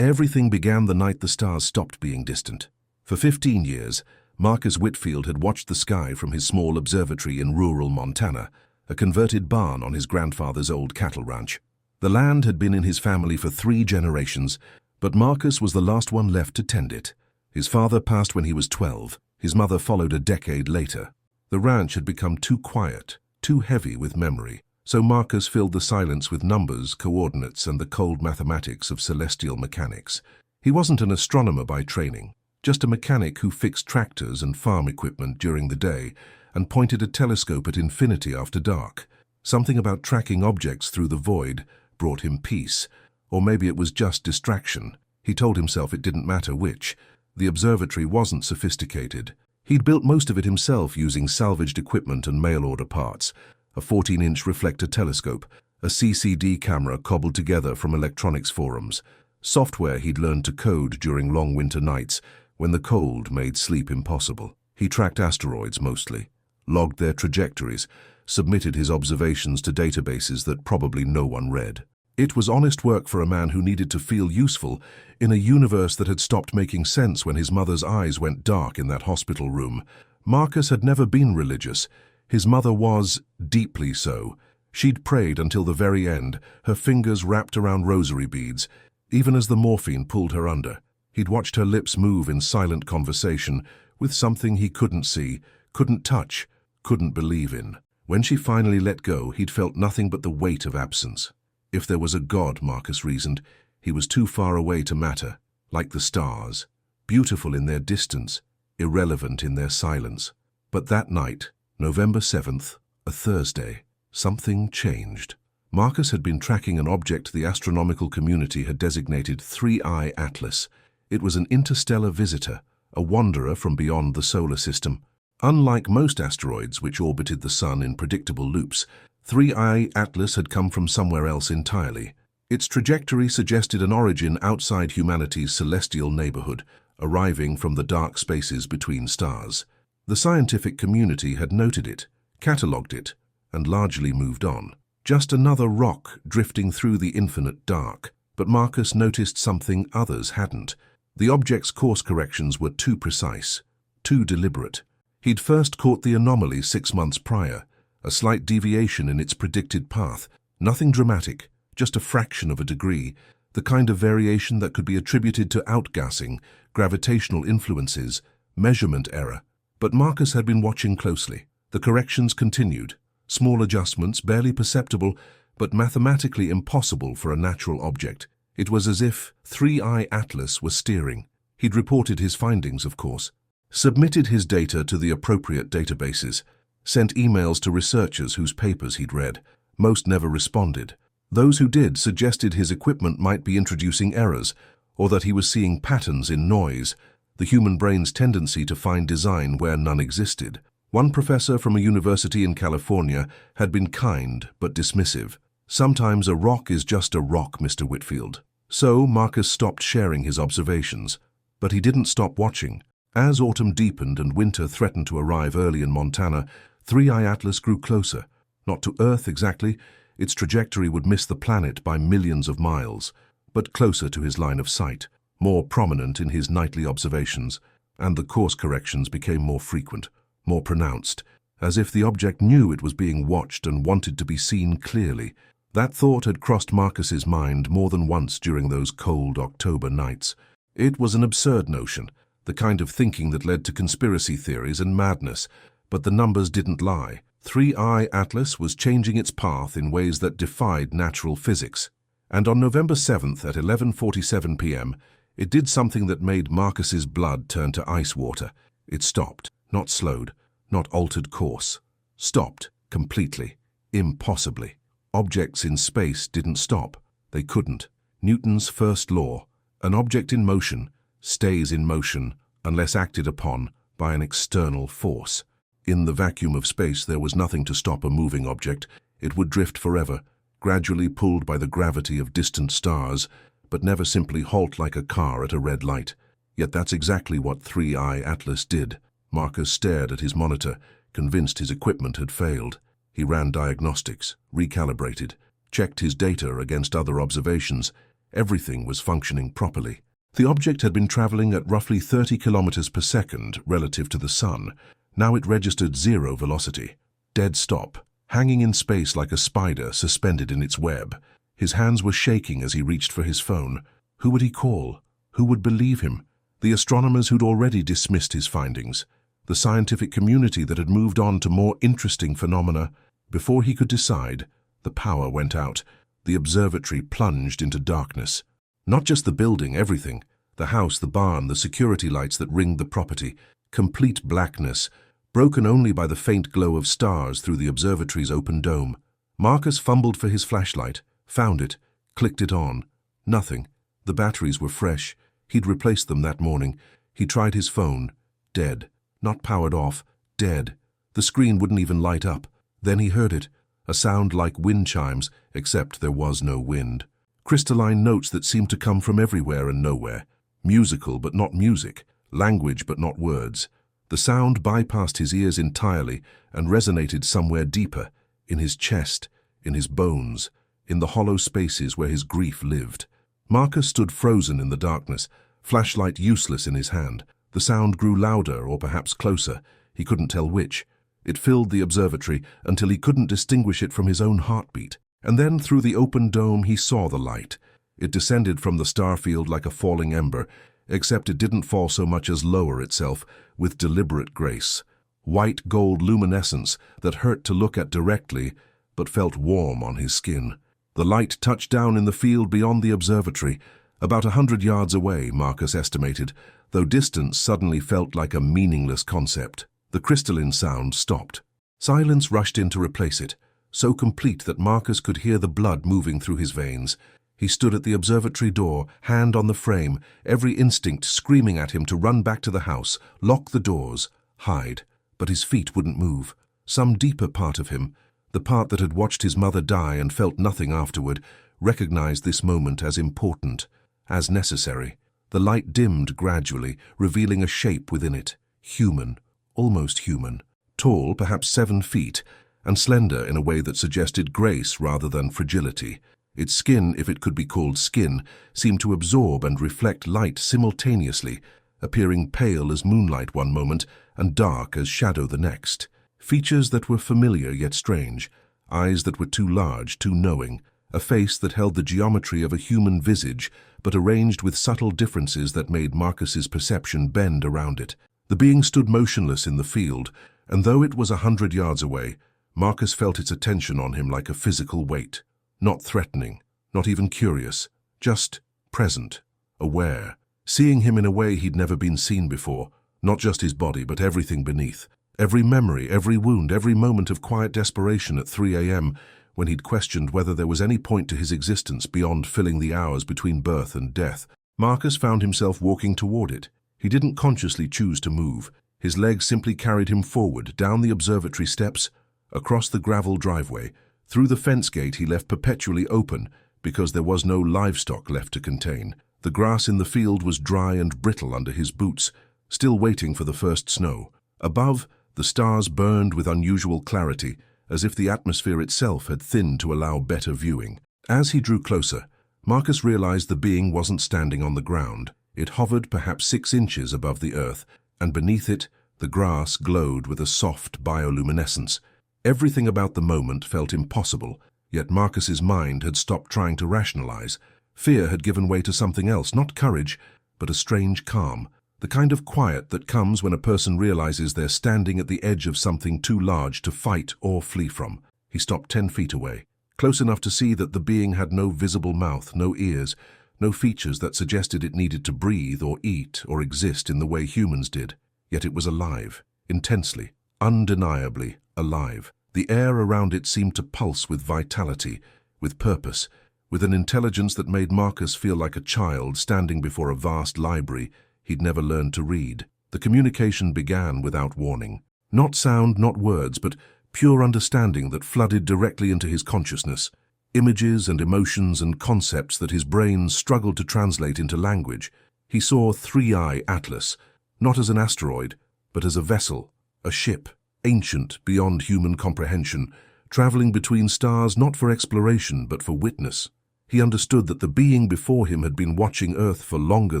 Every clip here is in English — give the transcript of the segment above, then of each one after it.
Everything began the night the stars stopped being distant. For 15 years, Marcus Whitfield had watched the sky from his small observatory in rural Montana, a converted barn on his grandfather's old cattle ranch. The land had been in his family for 3 generations, but Marcus was the last one left to tend it. His father passed when he was 12. His mother followed a decade later. The ranch had become too quiet, too heavy with memory, so Marcus filled the silence with numbers, coordinates, and the cold mathematics of celestial mechanics. He wasn't an astronomer by training, just a mechanic who fixed tractors and farm equipment during the day and pointed a telescope at infinity after dark. Something about tracking objects through the void brought him peace, or maybe it was just distraction. He told himself it didn't matter which. The observatory wasn't sophisticated. He'd built most of it himself using salvaged equipment and mail-order parts, a 14-inch reflector telescope, a CCD camera cobbled together from electronics forums, software he'd learned to code during long winter nights when the cold made sleep impossible. He tracked asteroids mostly, logged their trajectories, submitted his observations to databases that probably no one read. It was honest work for a man who needed to feel useful in a universe that had stopped making sense when his mother's eyes went dark in that hospital room. Marcus had never been religious. His mother was deeply so. She'd prayed until the very end, her fingers wrapped around rosary beads, even as the morphine pulled her under. He'd watched her lips move in silent conversation with something he couldn't see, couldn't touch, couldn't believe in. When she finally let go, he'd felt nothing but the weight of absence. If there was a God, Marcus reasoned, he was too far away to matter, like the stars, beautiful in their distance, irrelevant in their silence. But that night, November 7th, a Thursday, something changed. Marcus had been tracking an object the astronomical community had designated 3I Atlas. It was an interstellar visitor, a wanderer from beyond the solar system. Unlike most asteroids which orbited the Sun in predictable loops, 3I Atlas had come from somewhere else entirely. Its trajectory suggested an origin outside humanity's celestial neighborhood, arriving from the dark spaces between stars. The scientific community had noted it, catalogued it, and largely moved on. Just another rock drifting through the infinite dark. But Marcus noticed something others hadn't. The object's course corrections were too precise, too deliberate. He'd first caught the anomaly 6 months prior, a slight deviation in its predicted path. Nothing dramatic, just a fraction of a degree, the kind of variation that could be attributed to outgassing, gravitational influences, measurement error. But Marcus had been watching closely. The corrections continued, small adjustments, barely perceptible, but mathematically impossible for a natural object. It was as if 3I Atlas was steering. He'd reported his findings, of course, submitted his data to the appropriate databases, sent emails to researchers whose papers he'd read. Most never responded. Those who did suggested his equipment might be introducing errors, or that he was seeing patterns in noise, the human brain's tendency to find design where none existed. One professor from a university in California had been kind but dismissive. Sometimes a rock is just a rock, Mr. Whitfield. So Marcus stopped sharing his observations. But he didn't stop watching. As autumn deepened and winter threatened to arrive early in Montana, 3I Atlas grew closer. Not to Earth exactly, its trajectory would miss the planet by millions of miles, but closer to his line of sight, more prominent in his nightly observations, and the course corrections became more frequent, more pronounced, as if the object knew it was being watched and wanted to be seen clearly. That thought had crossed Marcus's mind more than once during those cold October nights. It was an absurd notion, the kind of thinking that led to conspiracy theories and madness, but the numbers didn't lie. 3I Atlas was changing its path in ways that defied natural physics. And on November 7th at 11:47 p.m., it did something that made Marcus's blood turn to ice water. It stopped, not slowed, not altered course. Stopped, completely, impossibly. Objects in space didn't stop. They couldn't. Newton's first law, an object in motion stays in motion unless acted upon by an external force. In the vacuum of space, there was nothing to stop a moving object. It would drift forever, gradually pulled by the gravity of distant stars, but never simply halt like a car at a red light. Yet that's exactly what 3I Atlas did. Marcus stared at his monitor, convinced his equipment had failed. He ran diagnostics, recalibrated, checked his data against other observations. Everything was functioning properly. The object had been traveling at roughly 30 kilometers per second relative to the sun. Now it registered 0 velocity. Dead stop, hanging in space like a spider suspended in its web. His hands were shaking as he reached for his phone. Who would he call? Who would believe him? The astronomers who'd already dismissed his findings. The scientific community that had moved on to more interesting phenomena. Before he could decide, the power went out. The observatory plunged into darkness. Not just the building, everything. The house, the barn, the security lights that ringed the property. Complete blackness, broken only by the faint glow of stars through the observatory's open dome. Marcus fumbled for his flashlight, found it, clicked it on. Nothing. The batteries were fresh. He'd replaced them that morning. He tried his phone. Dead. Not powered off. Dead. The screen wouldn't even light up. Then he heard it. A sound like wind chimes, except there was no wind. Crystalline notes that seemed to come from everywhere and nowhere. Musical but not music. Language but not words. The sound bypassed his ears entirely and resonated somewhere deeper, in his chest, in his bones, in the hollow spaces where his grief lived. Marcus stood frozen in the darkness, flashlight useless in his hand. The sound grew louder or perhaps closer. He couldn't tell which. It filled the observatory until he couldn't distinguish it from his own heartbeat. And then through the open dome he saw the light. It descended from the star field like a falling ember, except it didn't fall so much as lower itself, with deliberate grace. White gold luminescence that hurt to look at directly, but felt warm on his skin. The light touched down in the field beyond the observatory, about 100 yards away, Marcus estimated, though distance suddenly felt like a meaningless concept. The crystalline sound stopped. Silence rushed in to replace it, so complete that Marcus could hear the blood moving through his veins. He stood at the observatory door, hand on the frame, every instinct screaming at him to run back to the house, lock the doors, hide. But his feet wouldn't move. Some deeper part of him, the part that had watched his mother die and felt nothing afterward, recognized this moment as important, as necessary. The light dimmed gradually, revealing a shape within it, human, almost human, tall, perhaps 7 feet, and slender in a way that suggested grace rather than fragility. Its skin, if it could be called skin, seemed to absorb and reflect light simultaneously, appearing pale as moonlight one moment and dark as shadow the next. Features that were familiar yet strange, eyes that were too large, too knowing, a face that held the geometry of a human visage, but arranged with subtle differences that made Marcus's perception bend around it. The being stood motionless in the field, and though it was 100 yards away, Marcus felt its attention on him like a physical weight. Not threatening, not even curious, just present, aware, seeing him in a way he'd never been seen before, not just his body but everything beneath. Every memory, every wound, every moment of quiet desperation at 3 a.m. when he'd questioned whether there was any point to his existence beyond filling the hours between birth and death. Marcus found himself walking toward it. He didn't consciously choose to move. His legs simply carried him forward, down the observatory steps, across the gravel driveway, through the fence gate he left perpetually open because there was no livestock left to contain. The grass in the field was dry and brittle under his boots, still waiting for the first snow. Above, the stars burned with unusual clarity, as if the atmosphere itself had thinned to allow better viewing. As he drew closer, Marcus realized the being wasn't standing on the ground. It hovered perhaps 6 inches above the earth, and beneath it, the grass glowed with a soft bioluminescence. Everything about the moment felt impossible, yet Marcus's mind had stopped trying to rationalize. Fear had given way to something else, not courage, but a strange calm, the kind of quiet that comes when a person realizes they're standing at the edge of something too large to fight or flee from. He stopped 10 feet away, close enough to see that the being had no visible mouth, no ears, no features that suggested it needed to breathe or eat or exist in the way humans did. Yet it was alive, intensely, undeniably alive. The air around it seemed to pulse with vitality, with purpose, with an intelligence that made Marcus feel like a child standing before a vast library he'd never learned to read. The communication began without warning. Not sound, not words, but pure understanding that flooded directly into his consciousness. Images and emotions and concepts that his brain struggled to translate into language. He saw 3I Atlas, not as an asteroid, but as a vessel, a ship, ancient beyond human comprehension, traveling between stars not for exploration but for witness. He understood that the being before him had been watching Earth for longer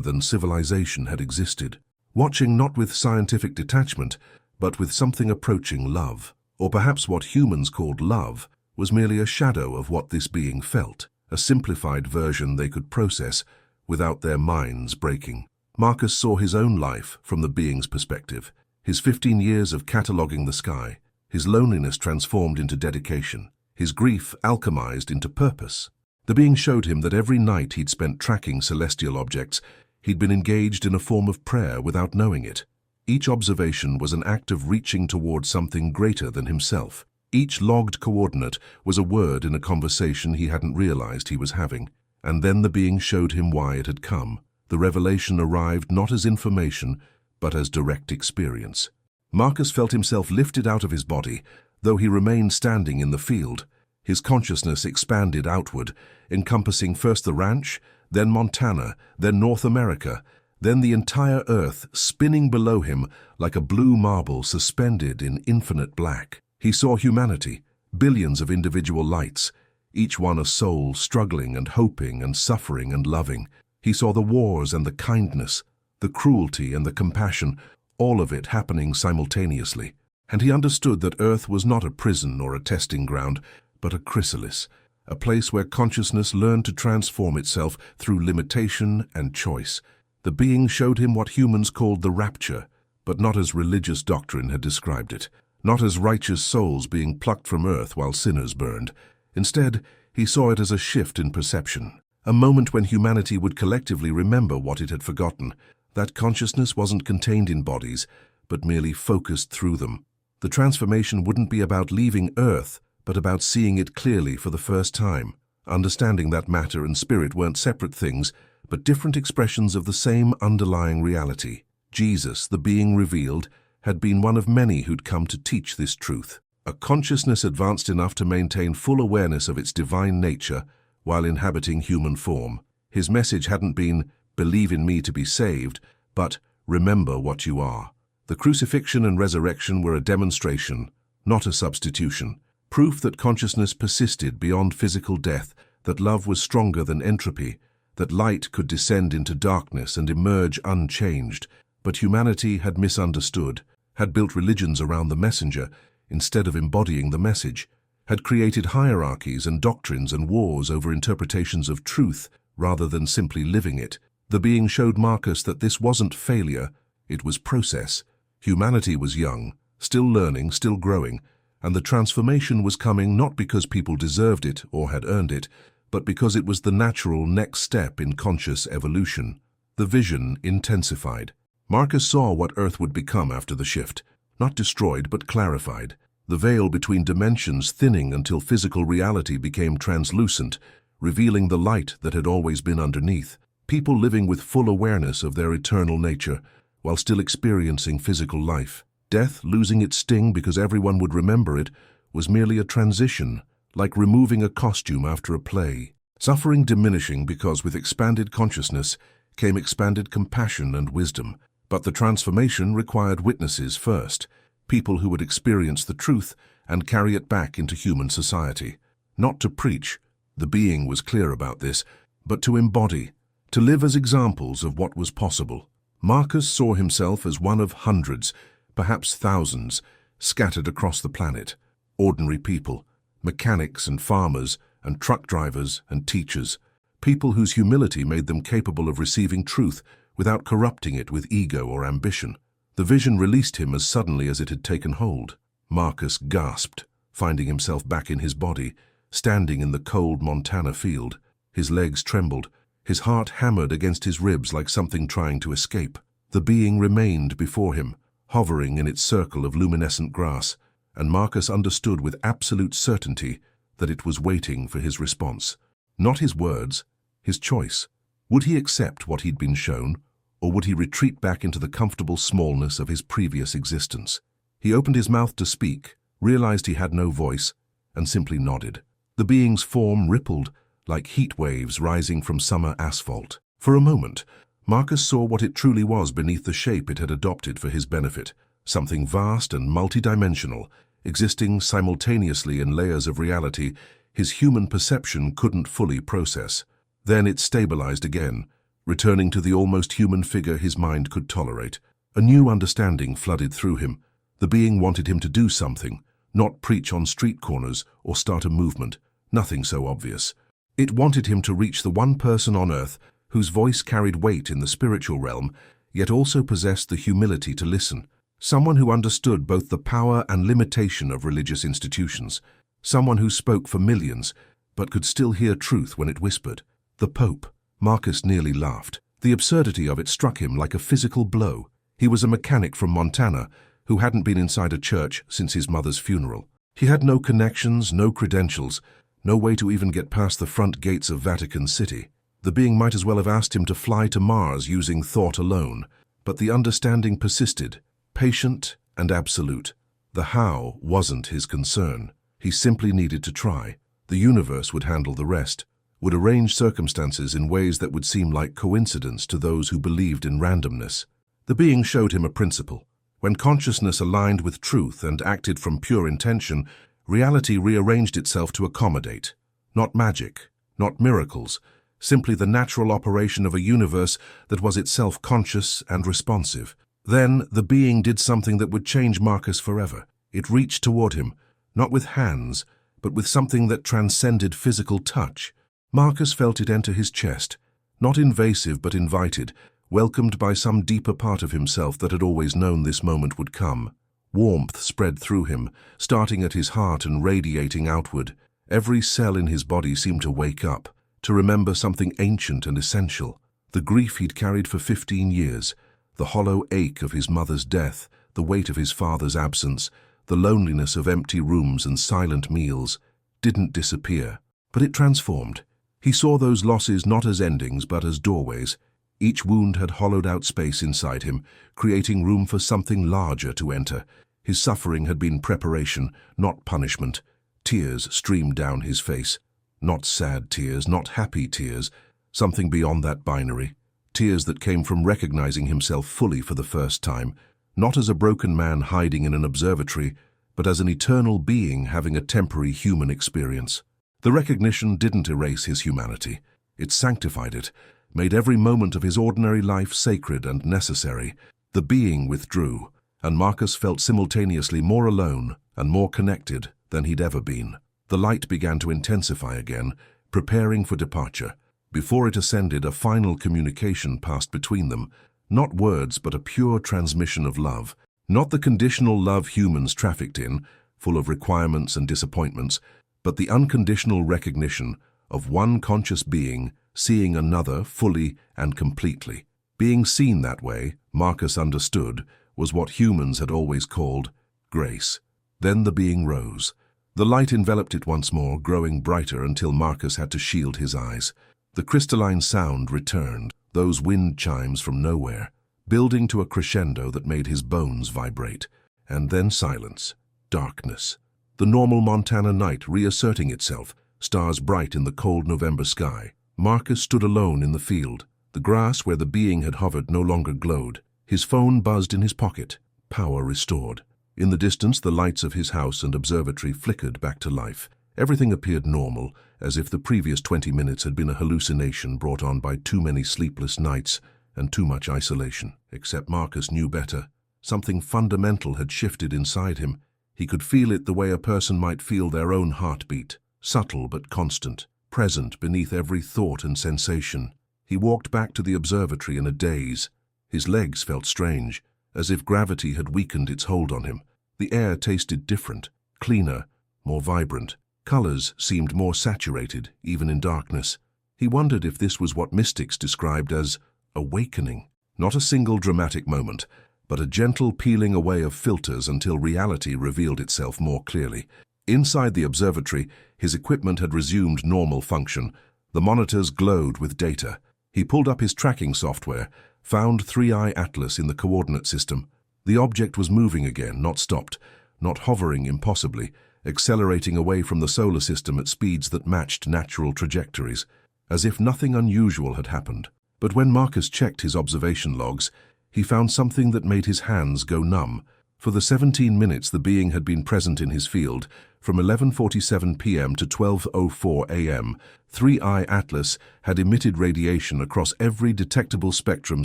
than civilization had existed. Watching not with scientific detachment, but with something approaching love. Or perhaps what humans called love was merely a shadow of what this being felt, a simplified version they could process without their minds breaking. Marcus saw his own life from the being's perspective, his 15 years of cataloguing the sky, his loneliness transformed into dedication, his grief alchemized into purpose. The being showed him that every night he'd spent tracking celestial objects, he'd been engaged in a form of prayer without knowing it. Each observation was an act of reaching toward something greater than himself. Each logged coordinate was a word in a conversation he hadn't realized he was having. And then the being showed him why it had come. The revelation arrived not as information, but as direct experience. Marcus felt himself lifted out of his body, though he remained standing in the field. His consciousness expanded outward, encompassing first the ranch, then Montana, then North America, then the entire Earth spinning below him like a blue marble suspended in infinite black. He saw humanity, billions of individual lights, each one a soul struggling and hoping and suffering and loving. He saw the wars and the kindness, the cruelty and the compassion, all of it happening simultaneously. And he understood that Earth was not a prison or a testing ground, but a chrysalis, a place where consciousness learned to transform itself through limitation and choice. The being showed him what humans called the rapture, but not as religious doctrine had described it, not as righteous souls being plucked from Earth while sinners burned. Instead, he saw it as a shift in perception, a moment when humanity would collectively remember what it had forgotten, that consciousness wasn't contained in bodies, but merely focused through them. The transformation wouldn't be about leaving Earth, but about seeing it clearly for the first time, understanding that matter and spirit weren't separate things, but different expressions of the same underlying reality. Jesus, the being revealed, had been one of many who'd come to teach this truth. A consciousness advanced enough to maintain full awareness of its divine nature while inhabiting human form. His message hadn't been, "Believe in me to be saved," but "Remember what you are." The crucifixion and resurrection were a demonstration, not a substitution. Proof that consciousness persisted beyond physical death, that love was stronger than entropy, that light could descend into darkness and emerge unchanged. But humanity had misunderstood, had built religions around the messenger instead of embodying the message, had created hierarchies and doctrines and wars over interpretations of truth rather than simply living it. The being showed Marcus that this wasn't failure, it was process. Humanity was young, still learning, still growing, and the transformation was coming not because people deserved it or had earned it, but because it was the natural next step in conscious evolution. The vision intensified. Marcus saw what Earth would become after the shift, not destroyed but clarified, the veil between dimensions thinning until physical reality became translucent, revealing the light that had always been underneath. People living with full awareness of their eternal nature, while still experiencing physical life. Death, losing its sting because everyone would remember it, was merely a transition, like removing a costume after a play. Suffering diminishing because with expanded consciousness came expanded compassion and wisdom. But the transformation required witnesses first, people who would experience the truth and carry it back into human society. Not to preach, the being was clear about this, but to embody, to live as examples of what was possible. Marcus saw himself as one of hundreds, perhaps thousands, scattered across the planet. Ordinary people, mechanics and farmers and truck drivers and teachers, people whose humility made them capable of receiving truth without corrupting it with ego or ambition. The vision released him as suddenly as it had taken hold. Marcus gasped, finding himself back in his body, standing in the cold Montana field. His legs trembled, his heart hammered against his ribs like something trying to escape. The being remained before him, hovering in its circle of luminescent grass, and Marcus understood with absolute certainty that it was waiting for his response. Not his words, his choice. Would he accept what he'd been shown, or would he retreat back into the comfortable smallness of his previous existence? He opened his mouth to speak, realized he had no voice, and simply nodded. The being's form rippled, like heat waves rising from summer asphalt. For a moment, Marcus saw what it truly was beneath the shape it had adopted for his benefit, something vast and multidimensional, existing simultaneously in layers of reality, his human perception couldn't fully process. Then it stabilized again, returning to the almost human figure his mind could tolerate. A new understanding flooded through him. The being wanted him to do something, not preach on street corners or start a movement, nothing so obvious. It wanted him to reach the one person on earth whose voice carried weight in the spiritual realm, yet also possessed the humility to listen. Someone who understood both the power and limitation of religious institutions. Someone who spoke for millions, but could still hear truth when it whispered. The Pope. Marcus nearly laughed. The absurdity of it struck him like a physical blow. He was a mechanic from Montana who hadn't been inside a church since his mother's funeral. He had no connections, no credentials, no way to even get past the front gates of Vatican City. The being might as well have asked him to fly to Mars using thought alone, but the understanding persisted, patient and absolute. The how wasn't his concern. He simply needed to try. The universe would handle the rest, would arrange circumstances in ways that would seem like coincidence to those who believed in randomness. The being showed him a principle. When consciousness aligned with truth and acted from pure intention, reality rearranged itself to accommodate. Not magic, not miracles, simply the natural operation of a universe that was itself conscious and responsive. Then the being did something that would change Marcus forever. It reached toward him, not with hands, but with something that transcended physical touch. Marcus felt it enter his chest, not invasive but invited, welcomed by some deeper part of himself that had always known this moment would come. Warmth spread through him, starting at his heart and radiating outward. Every cell in his body seemed to wake up, to remember something ancient and essential. The grief he'd carried for 15 years, the hollow ache of his mother's death, the weight of his father's absence, the loneliness of empty rooms and silent meals, didn't disappear, but it transformed. He saw those losses not as endings but as doorways. Each wound had hollowed out space inside him, creating room for something larger to enter. His suffering had been preparation, not punishment. Tears streamed down his face. Not sad tears, not happy tears, something beyond that binary. Tears that came from recognizing himself fully for the first time, not as a broken man hiding in an observatory, but as an eternal being having a temporary human experience. The recognition didn't erase his humanity. It sanctified it, made every moment of his ordinary life sacred and necessary. The being withdrew, and Marcus felt simultaneously more alone and more connected than he'd ever been. The light began to intensify again, preparing for departure. Before it ascended, a final communication passed between them, not words but a pure transmission of love. Not the conditional love humans trafficked in, full of requirements and disappointments, but the unconditional recognition of one conscious being seeing another fully and completely. Being seen that way, Marcus understood, was what humans had always called grace. Then the being rose. The light enveloped it once more, growing brighter until Marcus had to shield his eyes. The crystalline sound returned, those wind chimes from nowhere, building to a crescendo that made his bones vibrate. And then silence, darkness. The normal Montana night reasserting itself, stars bright in the cold November sky. Marcus stood alone in the field. The grass where the being had hovered no longer glowed. His phone buzzed in his pocket, power restored. In the distance, the lights of his house and observatory flickered back to life. Everything appeared normal, as if the previous 20 minutes had been a hallucination brought on by too many sleepless nights and too much isolation. Except Marcus knew better. Something fundamental had shifted inside him. He could feel it the way a person might feel their own heartbeat, subtle but constant, present beneath every thought and sensation. He walked back to the observatory in a daze. His legs felt strange, as if gravity had weakened its hold on him. The air tasted different, cleaner, more vibrant. Colors seemed more saturated, even in darkness. He wondered if this was what mystics described as awakening. Not a single dramatic moment, but a gentle peeling away of filters until reality revealed itself more clearly. Inside the observatory, his equipment had resumed normal function. The monitors glowed with data. He pulled up his tracking software, found 3i Atlas in the coordinate system. The object was moving again, not stopped, not hovering impossibly, accelerating away from the solar system at speeds that matched natural trajectories, as if nothing unusual had happened. But when Marcus checked his observation logs, he found something that made his hands go numb. For the 17 minutes the being had been present in his field, From 11:47 p.m. to 12:04 a.m., 3I Atlas had emitted radiation across every detectable spectrum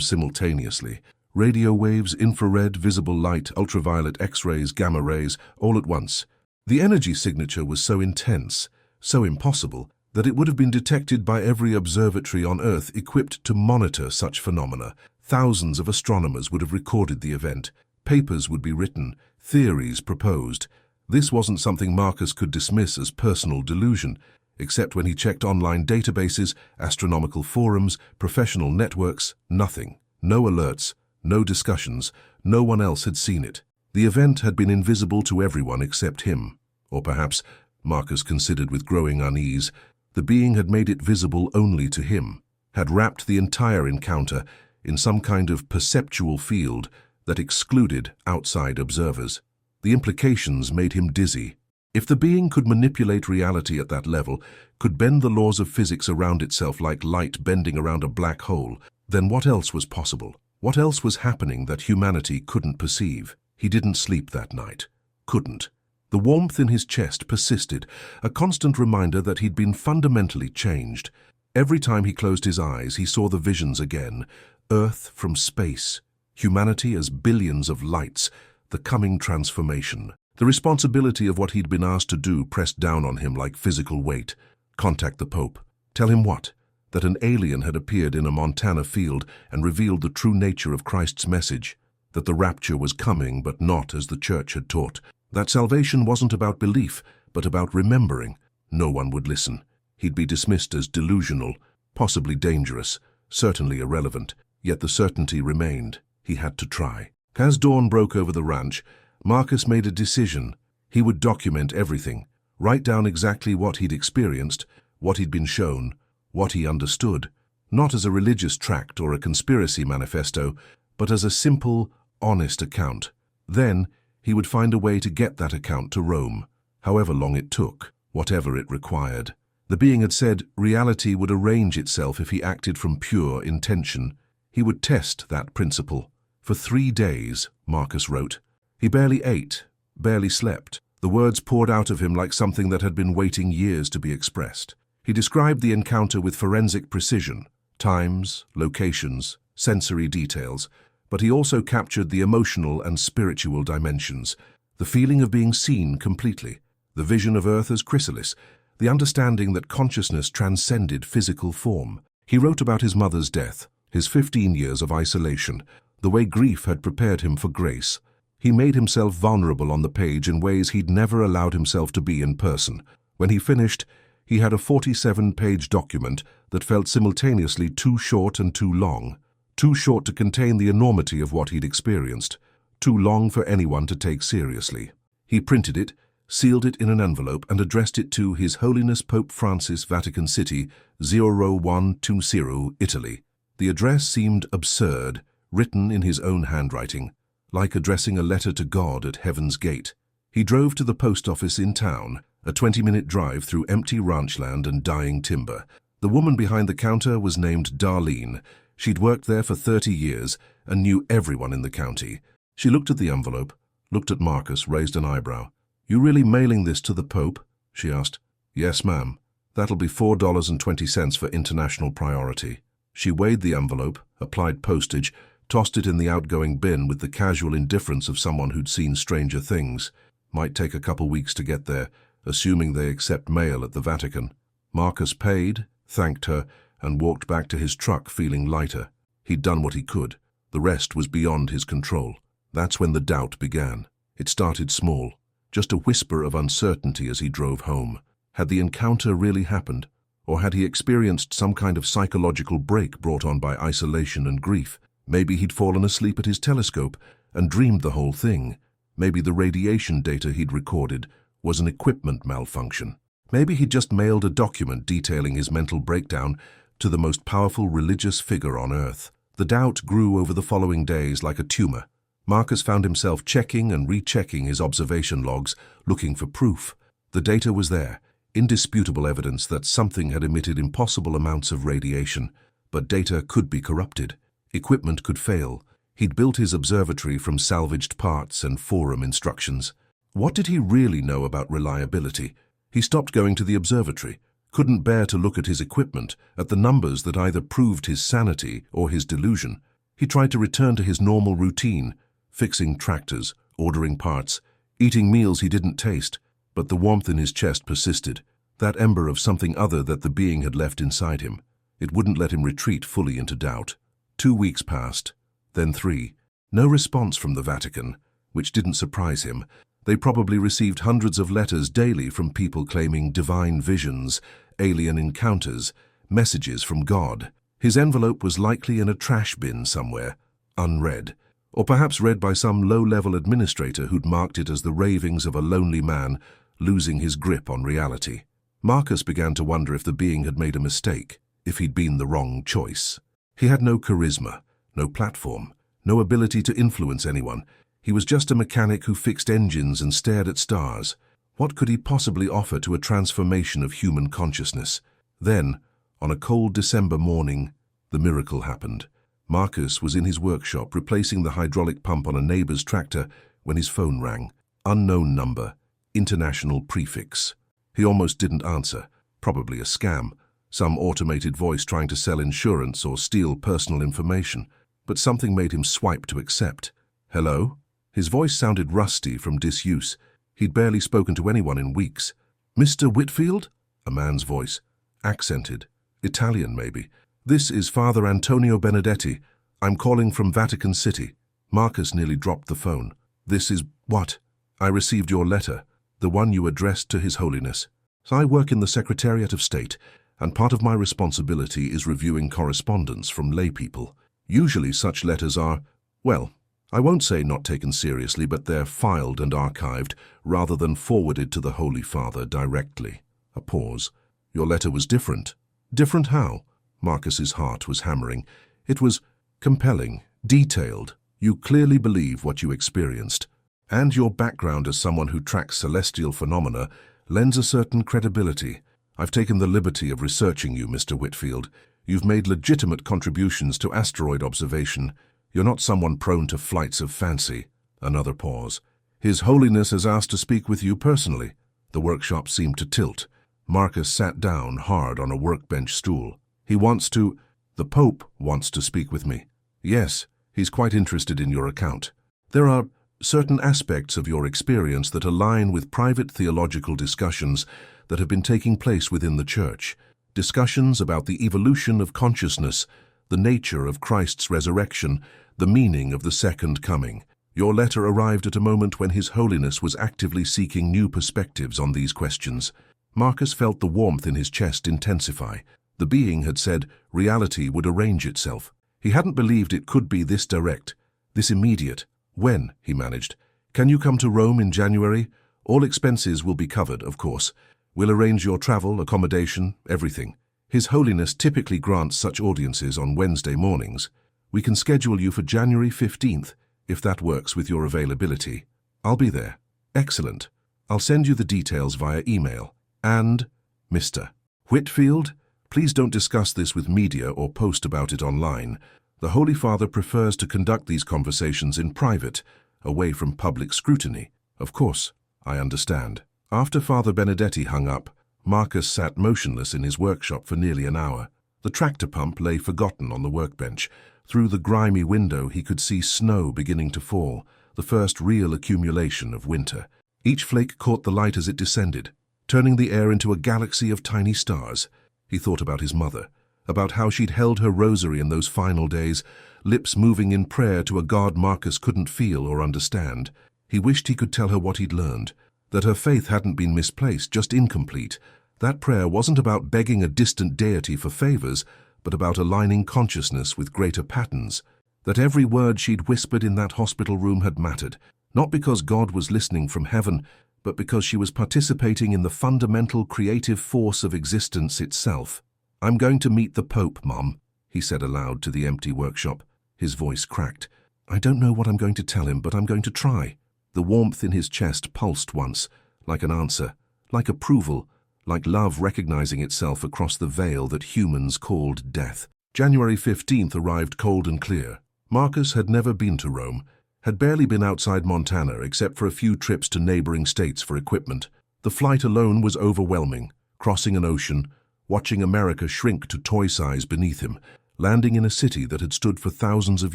simultaneously. Radio waves, infrared, visible light, ultraviolet, X-rays, gamma rays, all at once. The energy signature was so intense, so impossible, that it would have been detected by every observatory on Earth equipped to monitor such phenomena. Thousands of astronomers would have recorded the event. Papers would be written, theories proposed. This wasn't something Marcus could dismiss as personal delusion, except when he checked online databases, astronomical forums, professional networks. Nothing. No alerts, no discussions. No one else had seen it. The event had been invisible to everyone except him. Or perhaps, Marcus considered with growing unease, the being had made it visible only to him, had wrapped the entire encounter in some kind of perceptual field that excluded outside observers. The implications made him dizzy. If the being could manipulate reality at that level, could bend the laws of physics around itself like light bending around a black hole, then what else was possible? What else was happening that humanity couldn't perceive? He didn't sleep that night. Couldn't. The warmth in his chest persisted, a constant reminder that he'd been fundamentally changed. Every time he closed his eyes, he saw the visions again. Earth from space, humanity as billions of lights, the coming transformation. The responsibility of what he'd been asked to do pressed down on him like physical weight. Contact the Pope. Tell him what? That an alien had appeared in a Montana field and revealed the true nature of Christ's message. That the rapture was coming, but not as the church had taught. That salvation wasn't about belief, but about remembering. No one would listen. He'd be dismissed as delusional, possibly dangerous, certainly irrelevant. Yet the certainty remained. He had to try. As dawn broke over the ranch, Marcus made a decision. He would document everything, write down exactly what he'd experienced, what he'd been shown, what he understood, not as a religious tract or a conspiracy manifesto, but as a simple, honest account. Then, he would find a way to get that account to Rome, however long it took, whatever it required. The being had said reality would arrange itself if he acted from pure intention. He would test that principle. For 3 days, Marcus wrote. He barely ate, barely slept. The words poured out of him like something that had been waiting years to be expressed. He described the encounter with forensic precision, times, locations, sensory details, but he also captured the emotional and spiritual dimensions, the feeling of being seen completely, the vision of Earth as chrysalis, the understanding that consciousness transcended physical form. He wrote about his mother's death, his 15 years of isolation, the way grief had prepared him for grace. He made himself vulnerable on the page in ways he'd never allowed himself to be in person. When he finished, he had a 47-page document that felt simultaneously too short and too long. Too short to contain the enormity of what he'd experienced, too long for anyone to take seriously. He printed it, sealed it in an envelope, and addressed it to His Holiness Pope Francis, Vatican City, 0120, Italy. The address seemed absurd, written in his own handwriting, like addressing a letter to God at Heaven's Gate. He drove to the post office in town, a 20-minute drive through empty ranchland and dying timber. The woman behind the counter was named Darlene. She'd worked there for 30 years and knew everyone in the county. She looked at the envelope, looked at Marcus, raised an eyebrow. "You really mailing this to the Pope?" she asked. "Yes, ma'am. That'll be $4.20 for international priority." She weighed the envelope, applied postage, tossed it in the outgoing bin with the casual indifference of someone who'd seen stranger things. Might take a couple weeks to get there, assuming they accept mail at the Vatican. Marcus paid, thanked her, and walked back to his truck feeling lighter. He'd done what he could. The rest was beyond his control. That's when the doubt began. It started small, just a whisper of uncertainty as he drove home. Had the encounter really happened? Or had he experienced some kind of psychological break brought on by isolation and grief? Maybe he'd fallen asleep at his telescope and dreamed the whole thing. Maybe the radiation data he'd recorded was an equipment malfunction. Maybe he'd just mailed a document detailing his mental breakdown to the most powerful religious figure on Earth. The doubt grew over the following days like a tumor. Marcus found himself checking and rechecking his observation logs, looking for proof. The data was there, indisputable evidence that something had emitted impossible amounts of radiation. But data could be corrupted. Equipment could fail. He'd built his observatory from salvaged parts and forum instructions. What did he really know about reliability? He stopped going to the observatory, couldn't bear to look at his equipment, at the numbers that either proved his sanity or his delusion. He tried to return to his normal routine, fixing tractors, ordering parts, eating meals he didn't taste, but the warmth in his chest persisted, that ember of something other that the being had left inside him. It wouldn't let him retreat fully into doubt. 2 weeks passed, then 3. No response from the Vatican, which didn't surprise him. They probably received hundreds of letters daily from people claiming divine visions, alien encounters, messages from God. His envelope was likely in a trash bin somewhere, unread, or perhaps read by some low-level administrator who'd marked it as the ravings of a lonely man losing his grip on reality. Marcus began to wonder if the being had made a mistake, if he'd been the wrong choice. He had no charisma, no platform, no ability to influence anyone. He was just a mechanic who fixed engines and stared at stars. What could he possibly offer to a transformation of human consciousness? Then, on a cold December morning, the miracle happened. Marcus was in his workshop replacing the hydraulic pump on a neighbor's tractor when his phone rang. Unknown number, international prefix. He almost didn't answer, probably a scam, some automated voice trying to sell insurance or steal personal information. But something made him swipe to accept. Hello? His voice sounded rusty from disuse. He'd barely spoken to anyone in weeks. Mr. Whitfield? A man's voice. Accented. Italian, maybe. This is Father Antonio Benedetti. I'm calling from Vatican City. Marcus nearly dropped the phone. This is what? I received your letter, the one you addressed to His Holiness. I work in the Secretariat of State, and part of my responsibility is reviewing correspondence from laypeople. Usually such letters are, well, I won't say not taken seriously, but they're filed and archived rather than forwarded to the Holy Father directly. A pause. Your letter was different. Different how? Marcus's heart was hammering. It was compelling, detailed. You clearly believe what you experienced. And your background as someone who tracks celestial phenomena lends a certain credibility. I've taken the liberty of researching you, Mr. Whitfield. You've made legitimate contributions to asteroid observation. You're not someone prone to flights of fancy. Another pause. His Holiness has asked to speak with you personally. The workshop seemed to tilt. Marcus sat down hard on a workbench stool. He wants to... The Pope wants to speak with me. Yes, he's quite interested in your account. There are certain aspects of your experience that align with private theological discussions that have been taking place within the Church. Discussions about the evolution of consciousness, the nature of Christ's resurrection, the meaning of the second coming. Your letter arrived at a moment when His Holiness was actively seeking new perspectives on these questions. Marcus felt the warmth in his chest intensify. The being had said reality would arrange itself. He hadn't believed it could be this direct, this immediate. When? He managed. Can you come to Rome in January? All expenses will be covered, of course. We'll arrange your travel, accommodation, everything. His Holiness typically grants such audiences on Wednesday mornings. We can schedule you for January 15th, if that works with your availability. I'll be there. Excellent. I'll send you the details via email. And, Mr. Whitfield, please don't discuss this with media or post about it online. The Holy Father prefers to conduct these conversations in private, away from public scrutiny. Of course, I understand. After Father Benedetti hung up, Marcus sat motionless in his workshop for nearly an hour. The tractor pump lay forgotten on the workbench. Through the grimy window he could see snow beginning to fall, the first real accumulation of winter. Each flake caught the light as it descended, turning the air into a galaxy of tiny stars. He thought about his mother, about how she'd held her rosary in those final days, lips moving in prayer to a God Marcus couldn't feel or understand. He wished he could tell her what he'd learned, that her faith hadn't been misplaced, just incomplete. That prayer wasn't about begging a distant deity for favors, but about aligning consciousness with greater patterns. That every word she'd whispered in that hospital room had mattered, not because God was listening from heaven, but because she was participating in the fundamental creative force of existence itself. I'm going to meet the Pope, Mom, he said aloud to the empty workshop. His voice cracked. I don't know what I'm going to tell him, but I'm going to try. The warmth in his chest pulsed once, like an answer, like approval, like love recognizing itself across the veil that humans called death. January 15th arrived cold and clear. Marcus had never been to Rome, had barely been outside Montana except for a few trips to neighboring states for equipment. The flight alone was overwhelming, crossing an ocean, watching America shrink to toy size beneath him, landing in a city that had stood for thousands of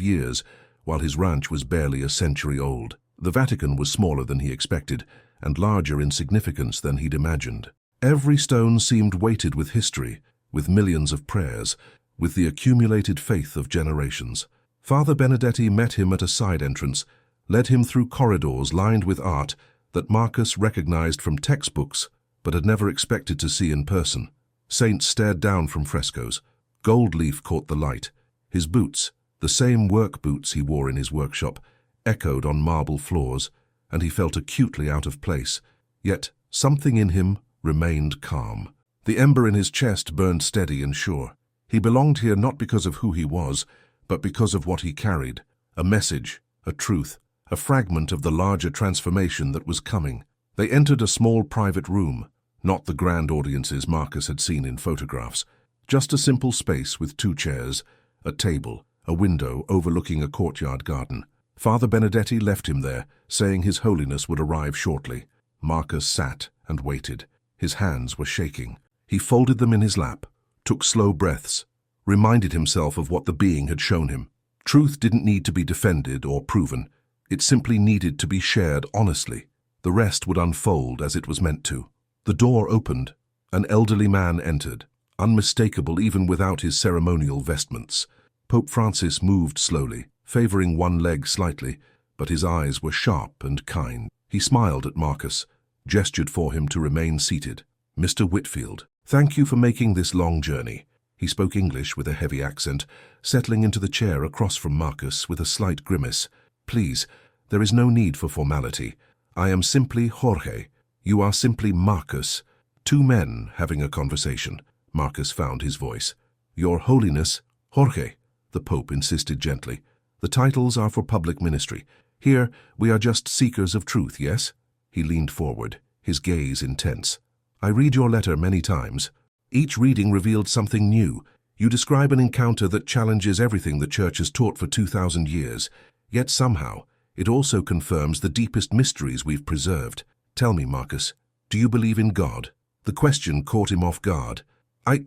years, while his ranch was barely a century old. The Vatican was smaller than he expected, and larger in significance than he'd imagined. Every stone seemed weighted with history, with millions of prayers, with the accumulated faith of generations. Father Benedetti met him at a side entrance, led him through corridors lined with art that Marcus recognized from textbooks but had never expected to see in person. Saints stared down from frescoes. Gold leaf caught the light. His boots, the same work boots he wore in his workshop, echoed on marble floors, and he felt acutely out of place. Yet something in him remained calm. The ember in his chest burned steady and sure. He belonged here not because of who he was, but because of what he carried. A message, a truth, a fragment of the larger transformation that was coming. They entered a small private room, not the grand audiences Marcus had seen in photographs. Just a simple space with 2 chairs, a table, a window overlooking a courtyard garden. Father Benedetti left him there, saying His Holiness would arrive shortly. Marcus sat and waited. His hands were shaking. He folded them in his lap, took slow breaths, reminded himself of what the being had shown him. Truth didn't need to be defended or proven. It simply needed to be shared honestly. The rest would unfold as it was meant to. The door opened. An elderly man entered, unmistakable even without his ceremonial vestments. Pope Francis moved slowly, favoring one leg slightly, but his eyes were sharp and kind. He smiled at Marcus, gestured for him to remain seated. Mr. Whitfield, thank you for making this long journey. He spoke English with a heavy accent, settling into the chair across from Marcus with a slight grimace. Please, there is no need for formality. I am simply Jorge. You are simply Marcus. 2 men having a conversation. Marcus found his voice. Your Holiness, Jorge, the Pope insisted gently. The titles are for public ministry. Here, we are just seekers of truth, yes? He leaned forward, his gaze intense. I read your letter many times. Each reading revealed something new. You describe an encounter that challenges everything the Church has taught for 2,000 years. Yet somehow, it also confirms the deepest mysteries we've preserved. Tell me, Marcus, do you believe in God? The question caught him off guard. I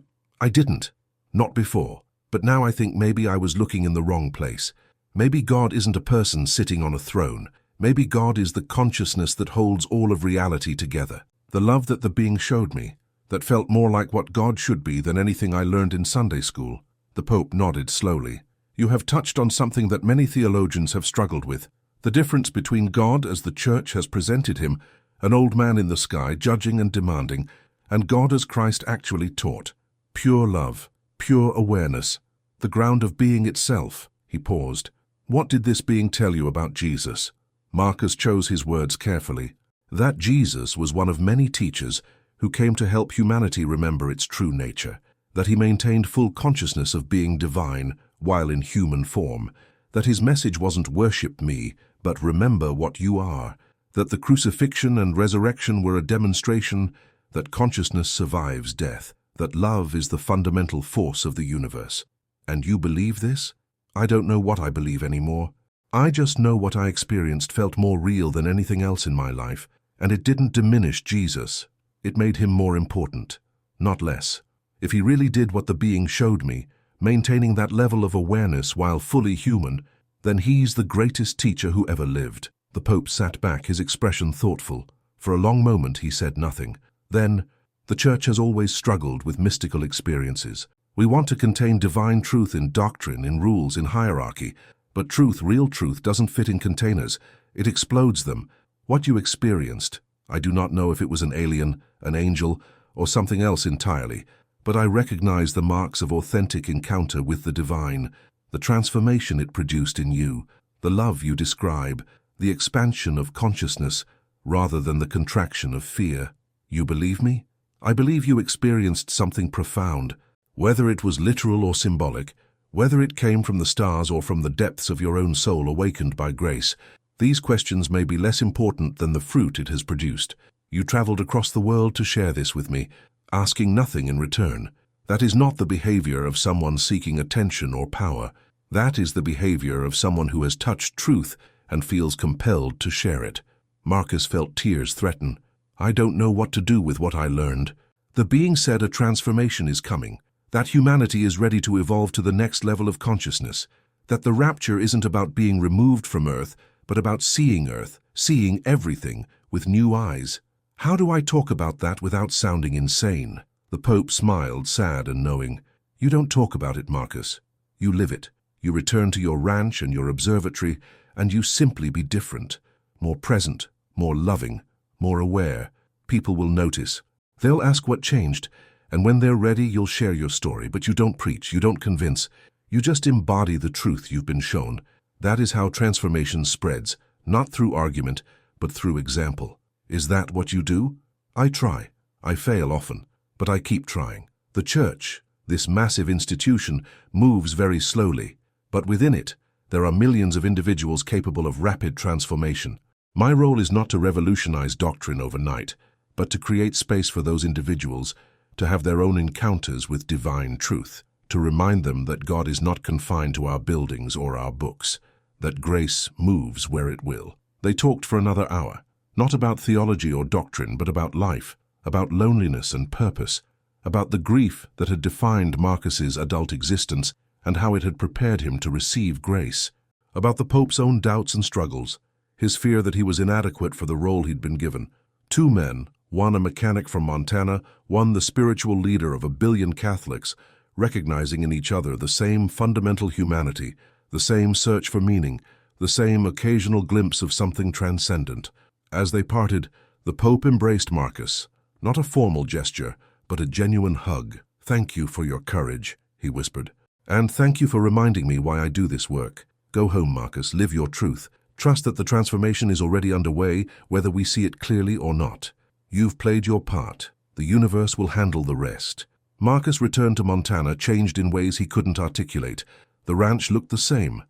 didn't. Not before. But now I think maybe I was looking in the wrong place. Maybe God isn't a person sitting on a throne. Maybe God is the consciousness that holds all of reality together. The love that the being showed me, that felt more like what God should be than anything I learned in Sunday school. The Pope nodded slowly. You have touched on something that many theologians have struggled with. The difference between God as the Church has presented him, an old man in the sky judging and demanding, and God as Christ actually taught. Pure love, pure awareness, the ground of being itself. He paused. What did this being tell you about Jesus? Marcus chose his words carefully. That Jesus was one of many teachers who came to help humanity remember its true nature, that he maintained full consciousness of being divine while in human form, that his message wasn't worship me, but remember what you are, that the crucifixion and resurrection were a demonstration that consciousness survives death, that love is the fundamental force of the universe. And you believe this? I don't know what I believe anymore. I just know what I experienced felt more real than anything else in my life, and it didn't diminish Jesus. It made him more important, not less. If he really did what the being showed me, maintaining that level of awareness while fully human, then he's the greatest teacher who ever lived. The Pope sat back, his expression thoughtful. For a long moment he said nothing. Then, the Church has always struggled with mystical experiences. We want to contain divine truth in doctrine, in rules, in hierarchy, but truth, real truth, doesn't fit in containers. It explodes them. What you experienced, I do not know if it was an alien, an angel, or something else entirely, but I recognize the marks of authentic encounter with the divine, the transformation it produced in you, the love you describe, the expansion of consciousness rather than the contraction of fear. You believe me? I believe you experienced something profound, whether it was literal or symbolic, whether it came from the stars or from the depths of your own soul awakened by grace. These questions may be less important than the fruit it has produced. You traveled across the world to share this with me, asking nothing in return. That is not the behavior of someone seeking attention or power. That is the behavior of someone who has touched truth and feels compelled to share it. Marcus felt tears threaten. "I don't know what to do with what I learned." The being said a transformation is coming, that humanity is ready to evolve to the next level of consciousness, that the rapture isn't about being removed from Earth, but about seeing Earth, seeing everything, with new eyes. How do I talk about that without sounding insane? The Pope smiled, sad and knowing. You don't talk about it, Marcus. You live it. You return to your ranch and your observatory, and you simply be different. More present, more loving, more aware. People will notice. They'll ask what changed, and when they're ready, you'll share your story, but you don't preach, you don't convince. You just embody the truth you've been shown. That is how transformation spreads, not through argument, but through example. Is that what you do? I try. I fail often, but I keep trying. The church, this massive institution, moves very slowly, but within it, there are millions of individuals capable of rapid transformation. My role is not to revolutionize doctrine overnight, but to create space for those individuals to have their own encounters with divine truth, to remind them that God is not confined to our buildings or our books, that grace moves where it will. They talked for another hour, not about theology or doctrine, but about life, about loneliness and purpose, about the grief that had defined Marcus's adult existence and how it had prepared him to receive grace, about the Pope's own doubts and struggles, his fear that he was inadequate for the role he'd been given. Two men, one a mechanic from Montana, one the spiritual leader of 1 billion Catholics, recognizing in each other the same fundamental humanity, the same search for meaning, the same occasional glimpse of something transcendent. As they parted, the Pope embraced Marcus, not a formal gesture, but a genuine hug. "Thank you for your courage," he whispered. "And thank you for reminding me why I do this work. Go home, Marcus, live your truth. Trust that the transformation is already underway, whether we see it clearly or not. You've played your part. The universe will handle the rest." Marcus returned to Montana, changed in ways he couldn't articulate. The ranch looked the same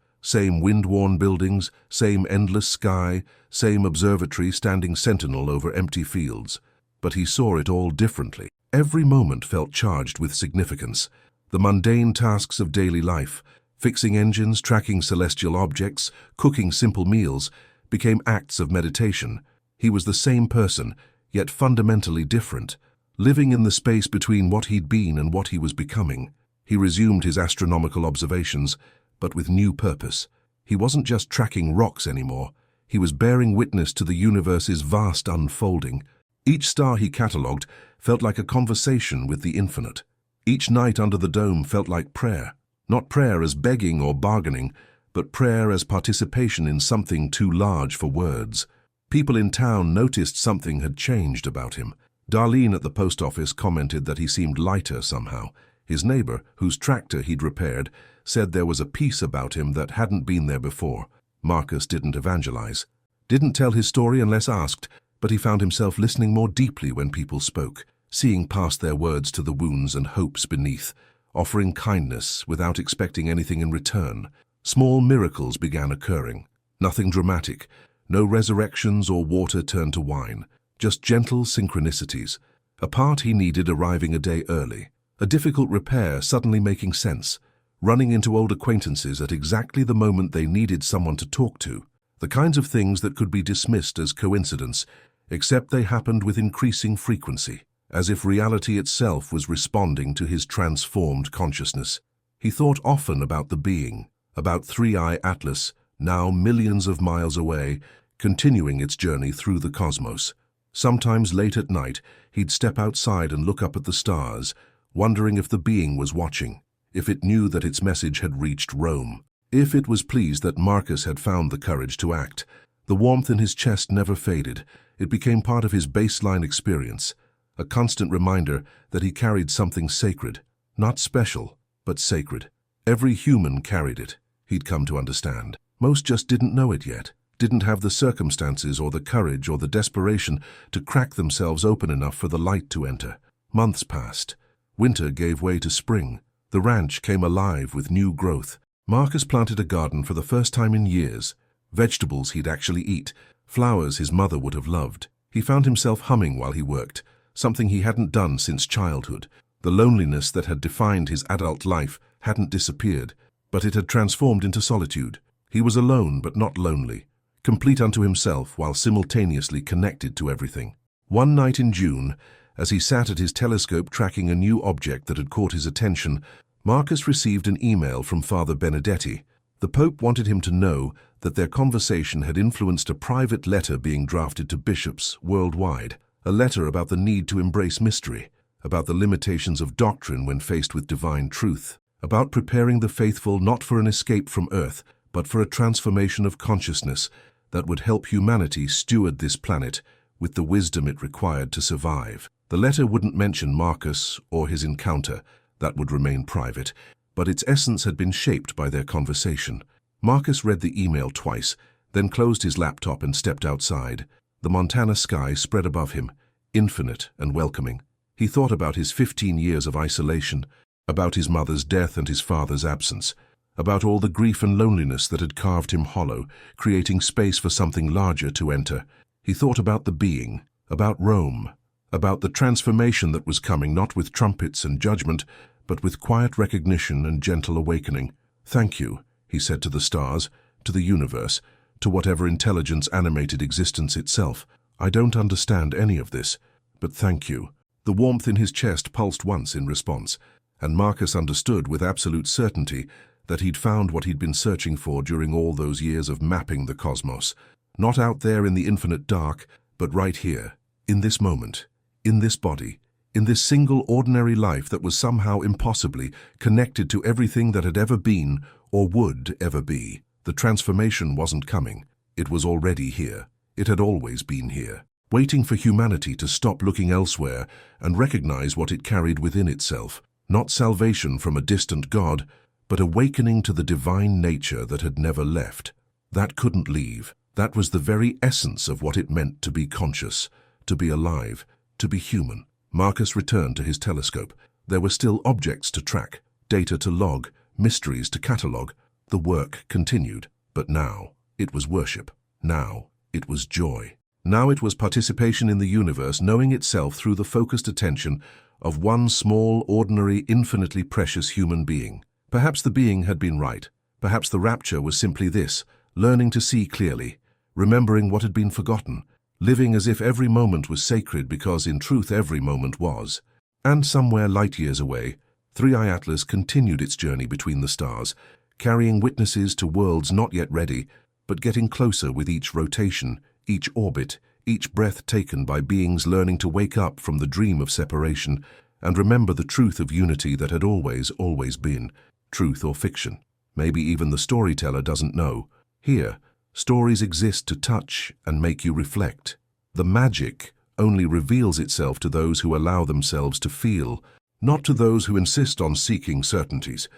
wind-worn buildings, same endless sky, same observatory standing sentinel over empty fields. But he saw it all differently. Every moment felt charged with significance. The mundane tasks of daily life, fixing engines, tracking celestial objects, cooking simple meals, became acts of meditation. He was the same person, yet fundamentally different, living in the space between what he'd been and what he was becoming. He resumed his astronomical observations, but with new purpose. He wasn't just tracking rocks anymore. He was bearing witness to the universe's vast unfolding. Each star he catalogued felt like a conversation with the infinite. Each night under the dome felt like prayer. Not prayer as begging or bargaining, but prayer as participation in something too large for words. People in town noticed something had changed about him. Darlene at the post office commented that he seemed lighter somehow. His neighbor, whose tractor he'd repaired, said there was a peace about him that hadn't been there before. Marcus didn't evangelize, didn't tell his story unless asked, but he found himself listening more deeply when people spoke, seeing past their words to the wounds and hopes beneath, offering kindness without expecting anything in return. Small miracles began occurring. Nothing dramatic, no resurrections or water turned to wine, just gentle synchronicities. A part he needed arriving a day early, a difficult repair suddenly making sense, running into old acquaintances at exactly the moment they needed someone to talk to, the kinds of things that could be dismissed as coincidence, except they happened with increasing frequency, as if reality itself was responding to his transformed consciousness. He thought often about the being, about 3i Atlas, now millions of miles away, continuing its journey through the cosmos. Sometimes late at night, he'd step outside and look up at the stars, wondering if the being was watching, if it knew that its message had reached Rome, if it was pleased that Marcus had found the courage to act. The warmth in his chest never faded. It became part of his baseline experience, a constant reminder that he carried something sacred, not special, but sacred. Every human carried it, he'd come to understand. Most just didn't know it yet, didn't have the circumstances or the courage or the desperation to crack themselves open enough for the light to enter. Months passed. Winter gave way to spring. The ranch came alive with new growth. Marcus planted a garden for the first time in years. Vegetables he'd actually eat, flowers his mother would have loved. He found himself humming while he worked, something he hadn't done since childhood. The loneliness that had defined his adult life hadn't disappeared, but it had transformed into solitude. He was alone but not lonely. complete unto himself while simultaneously connected to everything. One night in June, as he sat at his telescope tracking a new object that had caught his attention, Marcus received an email from Father Benedetti. The Pope wanted him to know that their conversation had influenced a private letter being drafted to bishops worldwide, a letter about the need to embrace mystery, about the limitations of doctrine when faced with divine truth, about preparing the faithful not for an escape from earth, but for a transformation of consciousness that would help humanity steward this planet with the wisdom it required to survive. The letter wouldn't mention Marcus or his encounter, that would remain private, but its essence had been shaped by their conversation. Marcus read the email twice, then closed his laptop and stepped outside. The Montana sky spread above him, infinite and welcoming. He thought about his 15 years of isolation, about his mother's death and his father's absence, about all the grief and loneliness that had carved him hollow, creating space for something larger to enter. He thought about the being, about Rome, about the transformation that was coming not with trumpets and judgment, but with quiet recognition and gentle awakening. "Thank you," he said to the stars, to the universe, to whatever intelligence animated existence itself. "I don't understand any of this, but thank you." The warmth in his chest pulsed once in response, and Marcus understood with absolute certainty that he'd found what he'd been searching for during all those years of mapping the cosmos. Not out there in the infinite dark, but right here, in this moment, in this body, in this single ordinary life that was somehow impossibly connected to everything that had ever been or would ever be. The transformation wasn't coming. It was already here. It had always been here, waiting for humanity to stop looking elsewhere and recognize what it carried within itself. Not salvation from a distant God, but awakening to the divine nature that had never left. That couldn't leave. That was the very essence of what it meant to be conscious, to be alive, to be human. Marcus returned to his telescope. There were still objects to track, data to log, mysteries to catalogue. The work continued, but now it was worship. Now it was joy. Now it was participation in the universe, knowing itself through the focused attention of one small, ordinary, infinitely precious human being. Perhaps the being had been right. Perhaps the rapture was simply this, learning to see clearly, remembering what had been forgotten, living as if every moment was sacred because in truth every moment was. And somewhere light years away, 3i Atlas continued its journey between the stars, carrying witnesses to worlds not yet ready, but getting closer with each rotation, each orbit, each breath taken by beings learning to wake up from the dream of separation and remember the truth of unity that had always been, truth or fiction. Maybe even the storyteller doesn't know. Here, stories exist to touch and make you reflect. The magic only reveals itself to those who allow themselves to feel, not to those who insist on seeking certainties.